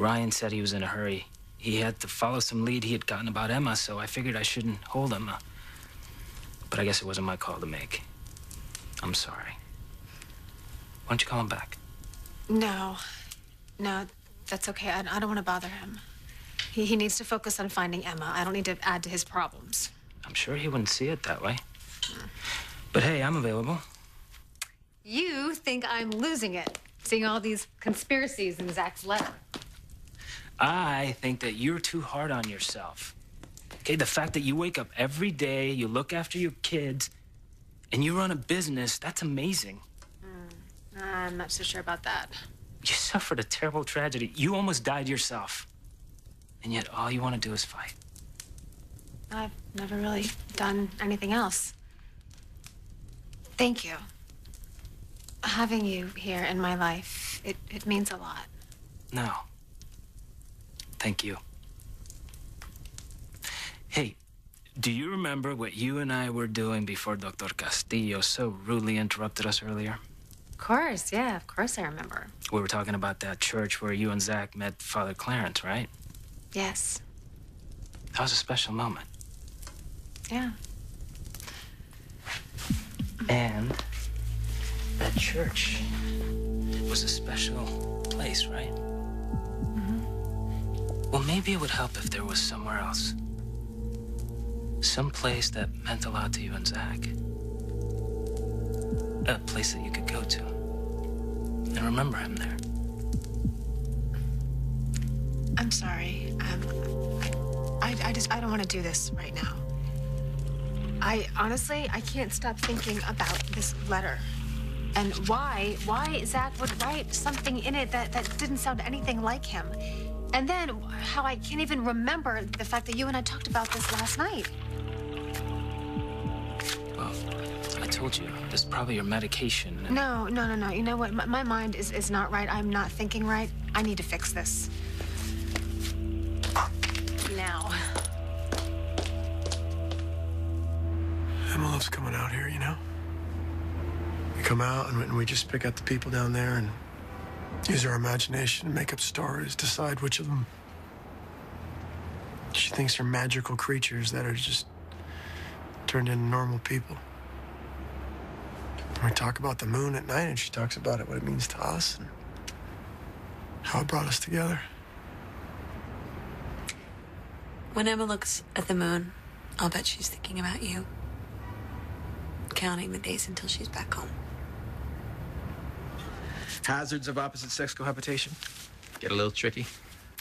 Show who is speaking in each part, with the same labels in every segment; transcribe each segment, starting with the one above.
Speaker 1: Ryan said he was in a hurry. He had to follow some lead he had gotten about Emma, so I figured I shouldn't hold Emma. But I guess it wasn't my call to make. I'm sorry. Why don't you call him back?
Speaker 2: No, that's okay. I don't want to bother him. He needs to focus on finding Emma. I don't need to add to his problems.
Speaker 1: I'm sure he wouldn't see it that way. But hey, I'm available.
Speaker 2: You think I'm losing it, seeing all these conspiracies in Zach's letter.
Speaker 1: I think that you're too hard on yourself. Okay, the fact that you wake up every day, you look after your kids, and you run a business, that's amazing.
Speaker 2: I'm not so sure about that.
Speaker 1: You suffered a terrible tragedy. You almost died yourself. And yet all you want to do is fight.
Speaker 2: I've never really done anything else. Thank you. Having you here in my life, it means a lot.
Speaker 1: No. Thank you. Hey, do you remember what you and I were doing before Dr. Castillo so rudely interrupted us earlier?
Speaker 2: Of course, yeah, of course I remember.
Speaker 1: We were talking about that church where you and Zach met Father Clarence, right?
Speaker 2: Yes.
Speaker 1: That was a special moment.
Speaker 2: Yeah.
Speaker 1: And that church was a special place, right? Well, maybe it would help if there was somewhere else. Some place that meant a lot to you and Zach. A place that you could go to and remember him there.
Speaker 2: I'm sorry. I don't want to do this right now. Honestly, I can't stop thinking about this letter. And why Zach would write something in it that didn't sound anything like him. And then how I can't even remember the fact that you and I talked about this last night.
Speaker 1: Well, I told you, this is probably your medication.
Speaker 2: No. You know what? My mind is not right. I'm not thinking right. I need to fix this. Now.
Speaker 3: Emma loves coming out here, you know? We come out and we just pick out the people down there and use our imagination to make up stories, decide which of them she thinks are magical creatures that are just turned into normal people. And we talk about the moon at night, and she talks about it, what it means to us, and how it brought us together.
Speaker 4: When Emma looks at the moon, I'll bet she's thinking about you. Counting the days until she's back home.
Speaker 5: Hazards of opposite-sex cohabitation. Get a little tricky.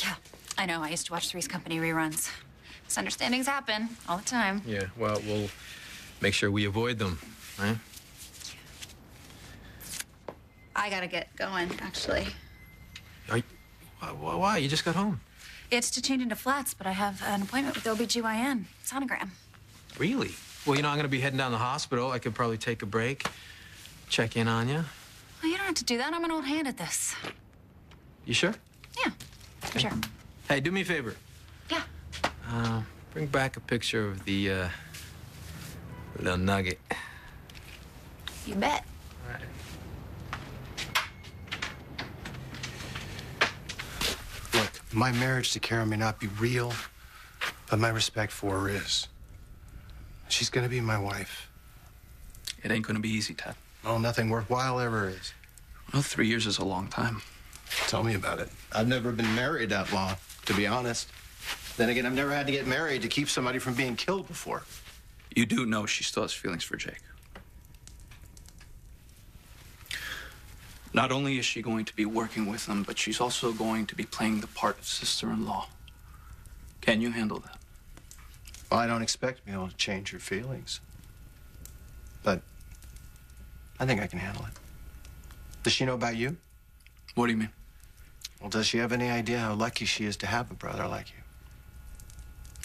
Speaker 6: Yeah, I know. I used to watch Three's Company reruns. Misunderstandings happen all the time.
Speaker 5: Yeah, well, we'll make sure we avoid them, right?
Speaker 6: I gotta get going, actually.
Speaker 5: Why? You just got home.
Speaker 6: It's to change into flats, but I have an appointment with OB/GYN, sonogram.
Speaker 5: Really? Well, you know, I'm gonna be heading down to the hospital. I could probably take a break, check in on you.
Speaker 6: Well, you don't have to do that. I'm an old hand at this.
Speaker 5: You sure?
Speaker 6: Yeah, for sure.
Speaker 5: Hey, do me a favor.
Speaker 6: Yeah.
Speaker 5: Bring back a picture of the, little nugget.
Speaker 6: You bet.
Speaker 5: All right.
Speaker 3: Look, my marriage to Kara may not be real, but my respect for her is. She's gonna be my wife.
Speaker 7: It ain't gonna be easy, Ted.
Speaker 3: Well, nothing worthwhile ever is.
Speaker 7: Well, 3 years is a long time.
Speaker 3: Tell me about it. I've never been married that long, to be honest. Then again, I've never had to get married to keep somebody from being killed before.
Speaker 7: You do know she still has feelings for Jake. Not only is she going to be working with him, but she's also going to be playing the part of sister-in-law. Can you handle that?
Speaker 3: Well, I don't expect to be able to change her feelings. But I think I can handle it. Does she know about you?
Speaker 7: What do you mean?
Speaker 3: Well, does she have any idea how lucky she is to have a brother like you?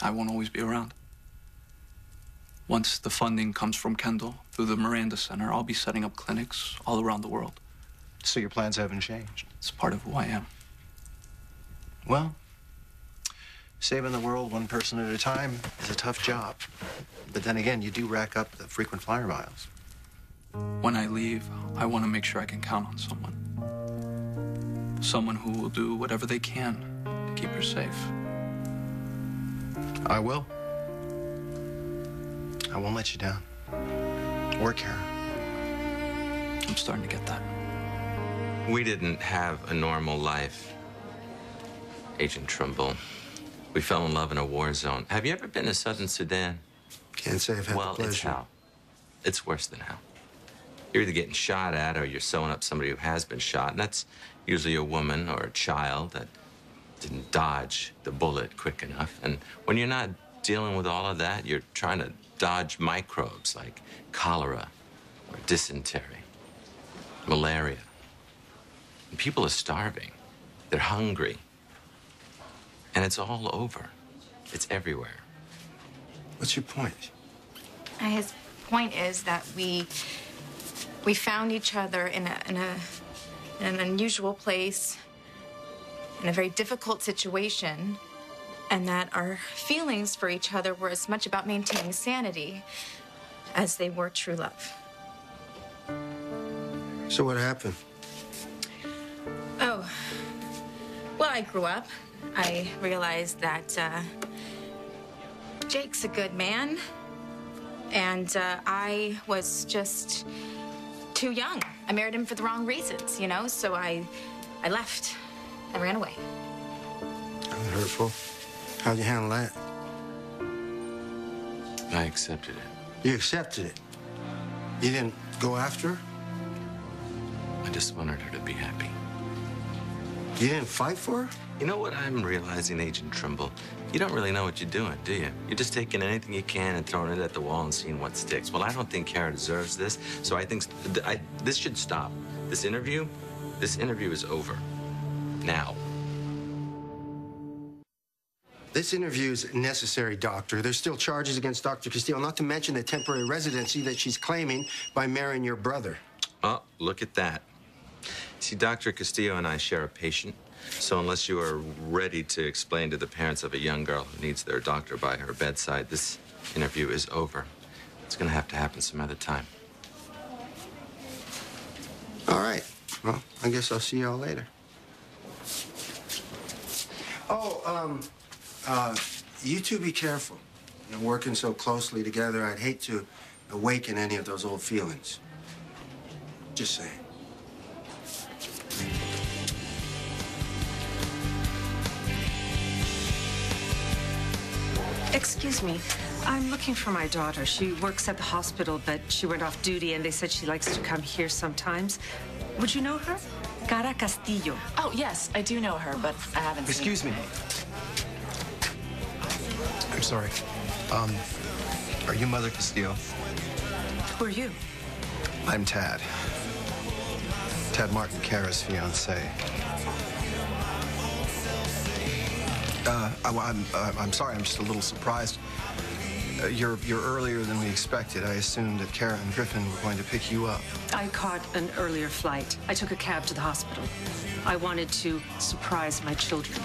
Speaker 7: I won't always be around. Once the funding comes from Kendall through the Miranda Center, I'll be setting up clinics all around the world.
Speaker 3: So your plans haven't changed?
Speaker 7: It's part of who I am.
Speaker 3: Well, saving the world one person at a time is a tough job. But then again, you do rack up the frequent flyer miles.
Speaker 7: When I leave, I want to make sure I can count on someone. Someone who will do whatever they can keep her safe.
Speaker 3: I will. I won't let you down. Or Kara.
Speaker 7: I'm starting to get that.
Speaker 8: We didn't have a normal life, Agent Trumbull. We fell in love in a war zone. Have you ever been to Southern Sudan?
Speaker 3: Can't say I've had the
Speaker 8: Well,
Speaker 3: pleasure.
Speaker 8: it's hell. It's worse than hell. You're either getting shot at or you're sewing up somebody who has been shot, and that's usually a woman or a child that didn't dodge the bullet quick enough. And when you're not dealing with all of that, you're trying to dodge microbes like cholera or dysentery, malaria. And people are starving. They're hungry. And it's all over. It's everywhere.
Speaker 3: What's your point?
Speaker 9: His point is that we found each other in an unusual place, in a very difficult situation, and that our feelings for each other were as much about maintaining sanity as they were true love.
Speaker 3: So what happened?
Speaker 9: Oh, well, I grew up. I realized that Jake's a good man, and I was just too young. I married him for the wrong reasons, you know, so I left. I ran away.
Speaker 3: That was hurtful. How'd you handle that?
Speaker 8: I accepted it.
Speaker 3: You accepted it. You didn't go after her?
Speaker 8: I just wanted her to be happy.
Speaker 3: You didn't fight for her?
Speaker 8: You know what I'm realizing, Agent Trimble? You don't really know what you're doing, do you? You're just taking anything you can and throwing it at the wall and seeing what sticks. Well, I don't think Kara deserves this, so I think this should stop. This interview is over. Now.
Speaker 3: This interview is necessary, Doctor. There's still charges against Dr. Castillo, not to mention the temporary residency that she's claiming by marrying your brother.
Speaker 8: Oh, look at that. See, Dr. Castillo and I share a patient, so unless you are ready to explain to the parents of a young girl who needs their doctor by her bedside, this interview is over. It's gonna have to happen some other time.
Speaker 3: All right. Well, I guess I'll see y'all later. Oh, you two be careful. You're working so closely together, I'd hate to awaken any of those old feelings. Just saying.
Speaker 10: Excuse me. I'm looking for my daughter. She works at the hospital, but she went off duty, and they said she likes to come here sometimes. Would you know her? Cara Castillo.
Speaker 11: Oh, yes, I do know her, but I haven't seen her.
Speaker 12: Excuse me. I'm sorry. Are you Mother Castillo?
Speaker 10: Who are you?
Speaker 12: I'm Tad. Tad Martin, Kara's fiancé. I'm sorry, I'm just a little surprised. You're earlier than we expected. I assumed that Kara and Griffin were going to pick you up.
Speaker 10: I caught an earlier flight. I took a cab to the hospital. I wanted to surprise my children.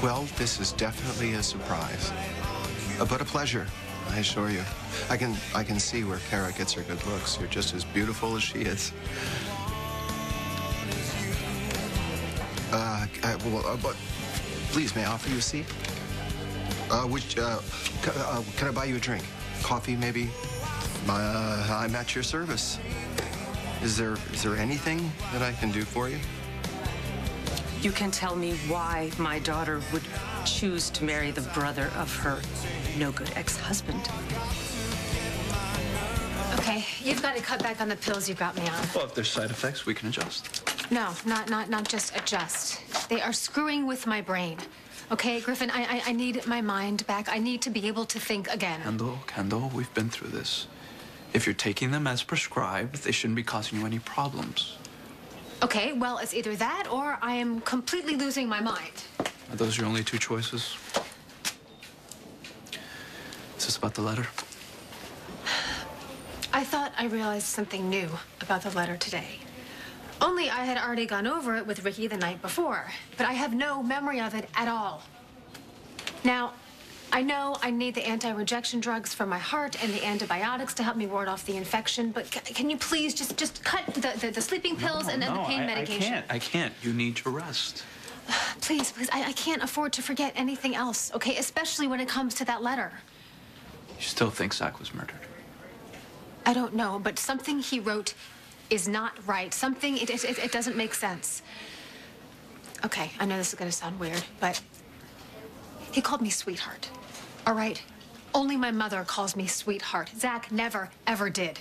Speaker 12: Well, this is definitely a surprise. But a pleasure, I assure you. I can see where Kara gets her good looks. You're just as beautiful as she is. But please, may I offer you a seat? Can I buy you a drink? Coffee, maybe? I'm at your service. Is there anything that I can do for you?
Speaker 10: You can tell me why my daughter would choose to marry the brother of her no-good ex-husband.
Speaker 2: Okay, you've got to cut back on the pills you got me on.
Speaker 7: Well, if there's side effects, we can adjust.
Speaker 2: No, not just adjust. They are screwing with my brain. Okay, Griffin, I need my mind back. I need to be able to think again.
Speaker 7: Kendall, we've been through this. If you're taking them as prescribed, they shouldn't be causing you any problems.
Speaker 2: Okay, well, it's either that or I am completely losing my mind.
Speaker 7: Are those your only two choices? Is this about the letter?
Speaker 2: I thought I realized something new about the letter today. Only I had already gone over it with Ricky the night before, but I have no memory of it at all. Now, I know I need the anti-rejection drugs for my heart and the antibiotics to help me ward off the infection, but can you please just cut the sleeping pills and the pain medication?
Speaker 7: I can't. You need to rest.
Speaker 2: Please, please, I can't afford to forget anything else, okay? Especially when it comes to that letter.
Speaker 7: You still think Zach was murdered?
Speaker 2: I don't know, but something he wrote is not right. Something, it doesn't make sense. Okay, I know this is gonna sound weird, but he called me sweetheart, all right? Only my mother calls me sweetheart. Zach never, ever did.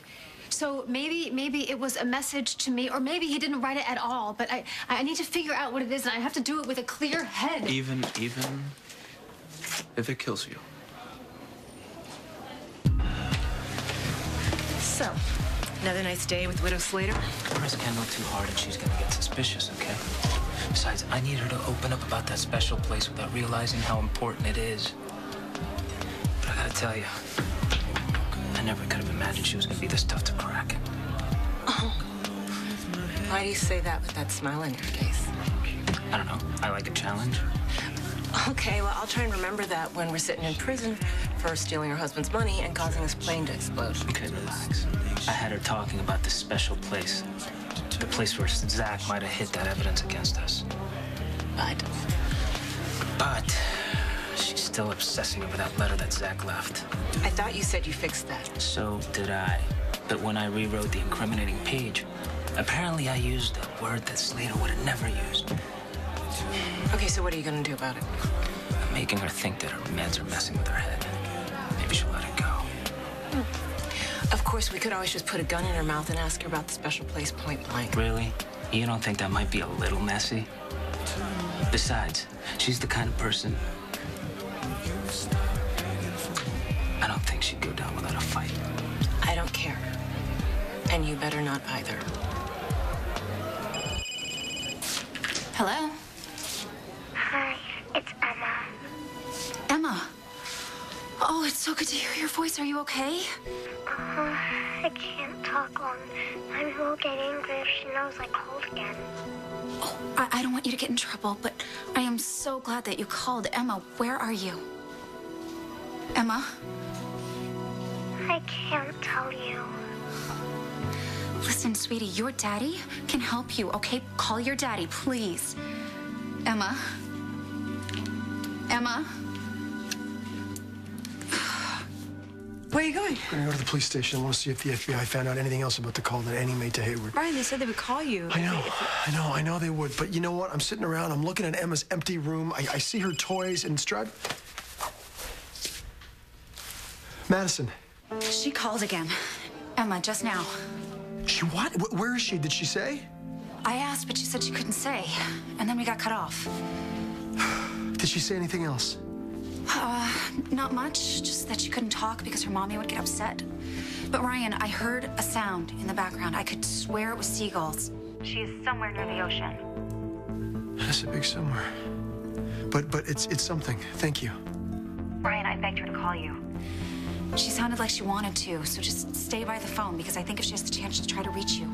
Speaker 2: So maybe it was a message to me, or maybe he didn't write it at all, but I need to figure out what it is, and I have to do it with a clear head.
Speaker 7: Even if it kills you.
Speaker 10: So, another nice day with Widow Slater?
Speaker 1: Chris can't look too hard and she's gonna get suspicious, okay? Besides, I need her to open up about that special place without realizing how important it is. But I gotta tell you, I never could have imagined she was gonna be this tough to crack.
Speaker 10: Oh. Why do you say that with that smile on your face?
Speaker 1: I don't know. I like a challenge.
Speaker 10: Okay, well, I'll try and remember that when we're sitting in prison for stealing her husband's money and causing his plane to explode.
Speaker 1: Okay, relax. I had her talking about this special place. The place where Zach might have hid that evidence against us. But she's still obsessing over that letter that Zach left.
Speaker 10: I thought you said you fixed that.
Speaker 1: So did I. But when I rewrote the incriminating page, apparently I used a word that Slater would have never used.
Speaker 10: Okay, so what are you gonna do about it?
Speaker 1: I'm making her think that her meds are messing with her head. Maybe she'll let it go.
Speaker 10: Of course, we could always just put a gun in her mouth and ask her about the special place point blank.
Speaker 1: Really? You don't think that might be a little messy? Besides, she's the kind of person... I don't think she'd go down without a fight.
Speaker 10: I don't care. And you better not either.
Speaker 6: Hello?
Speaker 13: Hi, it's Emma.
Speaker 6: Emma. Oh, it's so good to hear your voice. Are you okay?
Speaker 13: I can't talk long. Mommy will get angry if she knows I called again.
Speaker 6: Oh, I don't want you to get in trouble, but I am so glad that you called. Emma, where are you? Emma?
Speaker 13: I can't tell you.
Speaker 6: Listen, sweetie, your daddy can help you, okay? Call your daddy, please. Emma? Emma?
Speaker 10: Where are you going?
Speaker 3: I'm gonna go to the police station. I want to see if the FBI found out anything else about the call that Annie made to Hayward.
Speaker 10: Brian, they said they would call you.
Speaker 3: I know they would. But you know what? I'm sitting around, I'm looking at Emma's empty room. I see her toys and Madison.
Speaker 6: She called again. Emma, just now.
Speaker 3: She what? Where is she? Did she say?
Speaker 6: I asked, but she said she couldn't say. And then we got cut off.
Speaker 3: Did she say anything else?
Speaker 6: Not much. Just that she couldn't talk because her mommy would get upset. But Ryan, I heard a sound in the background. I could swear it was seagulls. She is somewhere near the ocean.
Speaker 3: That's a big somewhere. But it's something. Thank you.
Speaker 6: Ryan, I begged her to call you. She sounded like she wanted to, so just stay by the phone because I think if she has the chance, she'll try to reach you.